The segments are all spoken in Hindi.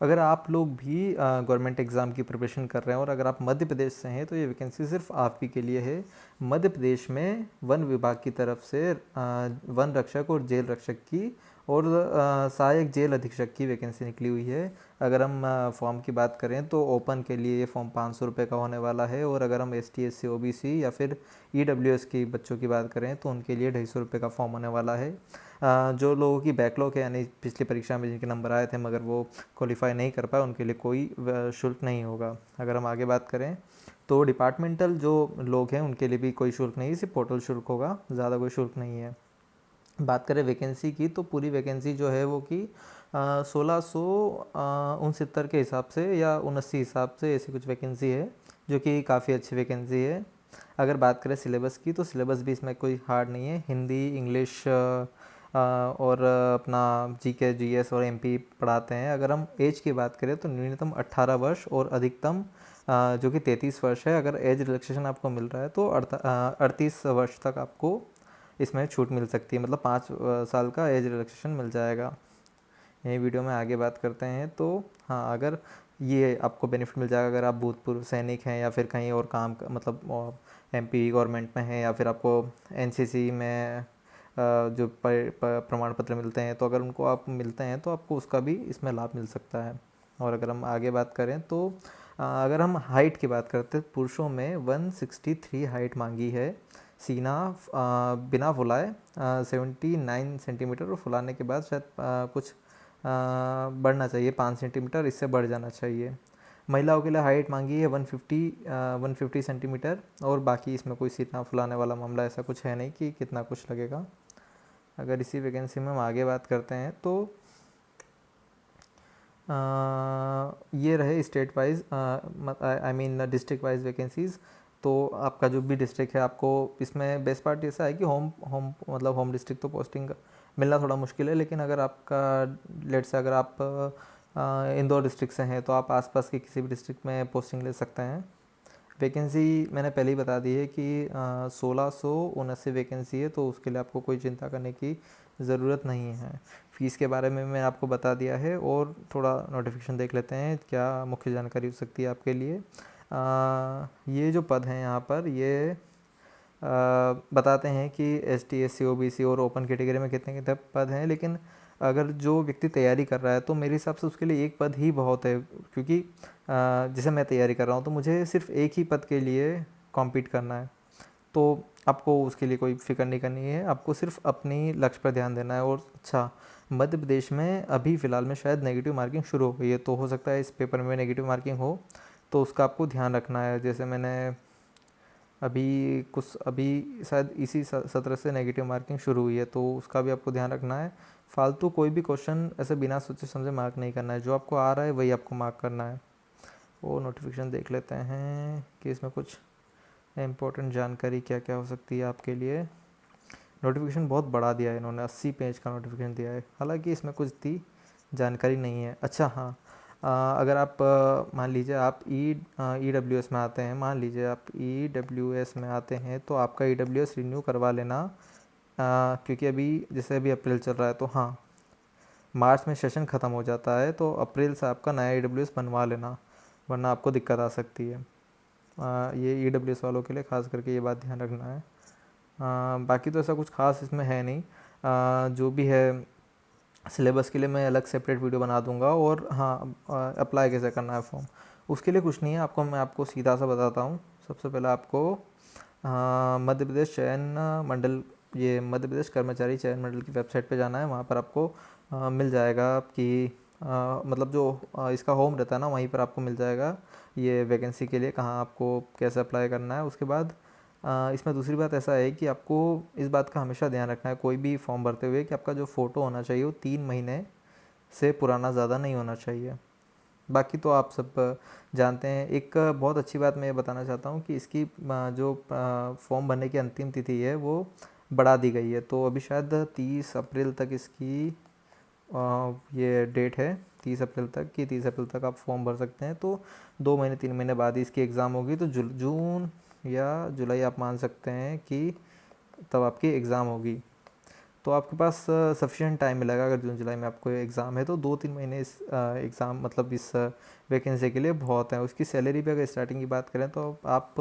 अगर आप लोग भी गवर्नमेंट एग्ज़ाम की प्रिपरेशन कर रहे हैं और अगर आप मध्य प्रदेश से हैं तो ये वैकेंसी सिर्फ आप ही के लिए है। मध्य प्रदेश में वन विभाग की तरफ से वन रक्षक और जेल रक्षक की और सहायक जेल अधीक्षक की वैकेंसी निकली हुई है। अगर हम फॉर्म की बात करें तो ओपन के लिए ये फॉर्म 500 रुपये का होने वाला है, और अगर हम ST SC OBC या फिर EWS की बच्चों की बात करें तो उनके लिए 250 रुपये का फॉर्म होने वाला है। जो लोगों की बैकलॉग है, यानी पिछली परीक्षा में जिनके नंबर आए थे मगर वो क्वालिफाई नहीं कर पाए, उनके लिए कोई शुल्क नहीं होगा। अगर हम आगे बात करें तो डिपार्टमेंटल जो लोग हैं उनके लिए भी कोई शुल्क नहीं, सिर्फ पोर्टल शुल्क होगा, ज़्यादा कोई शुल्क नहीं है। बात करें वैकेंसी की तो पूरी वैकेंसी जो है वो कि 1669 के हिसाब से या 79 हिसाब से ऐसी कुछ वैकेंसी है, जो कि काफ़ी अच्छी वैकेंसी है। अगर बात करें सिलेबस की तो सिलेबस भी इसमें कोई हार्ड नहीं है। हिंदी, इंग्लिश और अपना GK GS और MP पढ़ाते हैं। अगर हम एज की बात करें तो न्यूनतम 18 वर्ष और अधिकतम जो कि 33 वर्ष है। अगर एज रिलैक्सेशन आपको मिल रहा है तो 38 वर्ष तक आपको इसमें छूट मिल सकती है, मतलब 5 साल का एज रिलैक्सेशन मिल जाएगा। यही वीडियो में आगे बात करते हैं तो हाँ, अगर ये आपको बेनिफिट मिल जाएगा अगर आप भूतपूर्व सैनिक हैं या फिर कहीं और काम मतलब MP गवर्नमेंट में हैं, या फिर आपको NCC में जो प्रमाण पत्र मिलते हैं, तो अगर उनको आप मिलते हैं तो आपको उसका भी इसमें लाभ मिल सकता है। और अगर हम आगे बात करें तो अगर हम हाइट की बात करते हैं, पुरुषों में 163 हाइट मांगी है। सीना बिना फुलाए 79 सेंटीमीटर, और फुलाने के बाद शायद कुछ बढ़ना चाहिए 5 सेंटीमीटर, इससे बढ़ जाना चाहिए। महिलाओं के लिए हाइट मांगी है 150 सेंटीमीटर, और बाकी इसमें कोई सीना फुलाने वाला मामला ऐसा कुछ है नहीं कि कितना कुछ लगेगा। अगर इसी वैकेंसी में हम आगे बात करते हैं तो ये रहे state wise I mean district wise vacancies. तो आपका जो भी डिस्ट्रिक्ट है, आपको इसमें बेस्ट पार्ट ऐसा है कि होम होम मतलब होम डिस्ट्रिक्ट तो पोस्टिंग मिलना थोड़ा मुश्किल है, लेकिन अगर आपका लेट से अगर आप इंदौर डिस्ट्रिक्ट से हैं तो आप आसपास के किसी भी डिस्ट्रिक्ट में पोस्टिंग ले सकते हैं। वैकेंसी मैंने पहले ही बता दी है कि 1679 वैकेंसी है, तो उसके लिए आपको कोई चिंता करने की ज़रूरत नहीं है। फ़ीस के बारे में मैंने आपको बता दिया है, और थोड़ा नोटिफिकेशन देख लेते हैं क्या मुख्य जानकारी हो सकती है आपके लिए। ये जो पद हैं यहाँ पर, ये बताते हैं कि ST SC OBC और ओपन कैटेगरी में कितने कितने पद हैं, लेकिन अगर जो व्यक्ति तैयारी कर रहा है तो मेरे हिसाब से उसके लिए एक पद ही बहुत है, क्योंकि जैसे मैं तैयारी कर रहा हूँ तो मुझे सिर्फ एक ही पद के लिए कॉम्पीट करना है। तो आपको उसके लिए कोई फ़िक्र नहीं करनी है, आपको सिर्फ अपनी लक्ष्य पर ध्यान देना है। और अच्छा, मध्य प्रदेश में अभी फ़िलहाल में शायद नेगेटिव मार्किंग शुरू हो गई है, तो हो सकता है इस पेपर में नेगेटिव मार्किंग हो, तो उसका आपको ध्यान रखना है। जैसे मैंने अभी शायद इसी सत्र से नेगेटिव मार्किंग शुरू हुई है, तो उसका भी आपको ध्यान रखना है। फालतू कोई भी क्वेश्चन ऐसे बिना सोचे समझे मार्क नहीं करना है, जो आपको आ रहा है वही आपको मार्क करना है। वो नोटिफिकेशन देख लेते हैं कि इसमें कुछ इम्पोर्टेंट जानकारी क्या क्या हो सकती है आपके लिए। नोटिफिकेशन बहुत बड़ा दिया है इन्होंने, 80 पेज का नोटिफिकेशन दिया है, हालांकि इसमें कुछ इतनी जानकारी नहीं है। अच्छा हाँ, अगर आप मान लीजिए आप EWS में आते हैं, मान लीजिए आप EWS में आते हैं तो आपका EWS रिन्यू करवा लेना, क्योंकि अभी जैसे अभी अप्रैल चल रहा है तो हाँ, मार्च में सेशन ख़त्म हो जाता है, तो अप्रैल से आपका नया EWS बनवा लेना, वरना आपको दिक्कत आ सकती है। ये EWS वालों के लिए ख़ास करके ये बात ध्यान रखना है। बाकी तो ऐसा कुछ खास इसमें है नहीं। जो भी है सिलेबस के लिए मैं अलग सेपरेट वीडियो बना दूंगा। और हाँ, अप्लाई कैसे करना है फॉर्म, उसके लिए कुछ नहीं है, मैं आपको सीधा सा बताता हूँ। सबसे पहले आपको मध्य प्रदेश चयन मंडल, ये मध्य प्रदेश कर्मचारी चयन मंडल की वेबसाइट पे जाना है। वहाँ पर आपको मिल जाएगा कि मतलब जो इसका होम रहता है ना, वहीं पर आपको मिल जाएगा ये वैकेंसी के लिए कहाँ आपको कैसे अप्लाई करना है। उसके बाद इसमें दूसरी बात ऐसा है कि आपको इस बात का हमेशा ध्यान रखना है कोई भी फॉर्म भरते हुए, कि आपका जो फ़ोटो होना चाहिए वो 3 महीने से पुराना ज़्यादा नहीं होना चाहिए। बाकी तो आप सब जानते हैं। एक बहुत अच्छी बात मैं ये बताना चाहता हूँ कि इसकी जो फॉर्म भरने की अंतिम तिथि है वो बढ़ा दी गई है, तो अभी शायद 30 अप्रैल तक इसकी ये डेट है, 30 अप्रैल तक कि 30 अप्रैल तक आप फॉर्म भर सकते हैं। तो 2 महीने 3 महीने बाद ही इसकी एग्ज़ाम होगी, तो जून या जुलाई आप मान सकते हैं कि तब आपकी एग्ज़ाम होगी। तो आपके पास सफिशिएंट टाइम मिलेगा। अगर जून जुलाई में आपको एग्ज़ाम है तो 2-3 महीने इस एग्ज़ाम मतलब इस वैकेंसी के लिए बहुत है। उसकी सैलरी भी अगर स्टार्टिंग की बात करें तो आप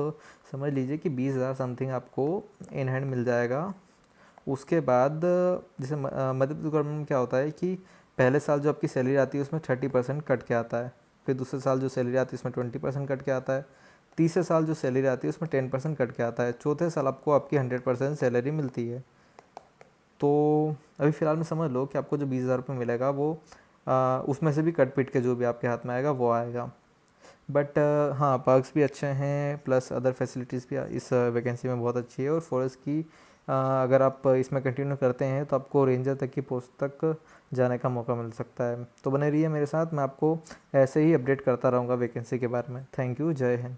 समझ लीजिए कि 20,000 समथिंग आपको इन हैंड मिल जाएगा। उसके बाद जैसे मध्य प्रदेश गवर्नमेंट में क्या होता है कि पहले साल जो आपकी सैलरी आती है उसमें 30% कट के आता है, फिर दूसरे साल जो सैलरी आती है उसमें 20% कट के आता है, तीसरे साल जो सैलरी आती है उसमें 10% कट के आता है, चौथे साल आपको आपकी 100% सैलरी मिलती है। तो अभी फ़िलहाल में समझ लो कि आपको जो 20,000 रुपये मिलेगा वो उसमें से भी कट पिट के जो भी आपके हाथ में आएगा वो आएगा। बट हाँ, पर्क्स भी अच्छे हैं, प्लस अदर फैसिलिटीज़ भी इस वैकेंसी में बहुत अच्छी है। और फॉरेस्ट की अगर आप इसमें कंटिन्यू करते हैं तो आपको रेंजर तक की पोस्ट तक जाने का मौका मिल सकता है। तो बने रहिए मेरे साथ, मैं आपको ऐसे ही अपडेट करता रहूँगा वैकेंसी के बारे में। थैंक यू, जय हिंद।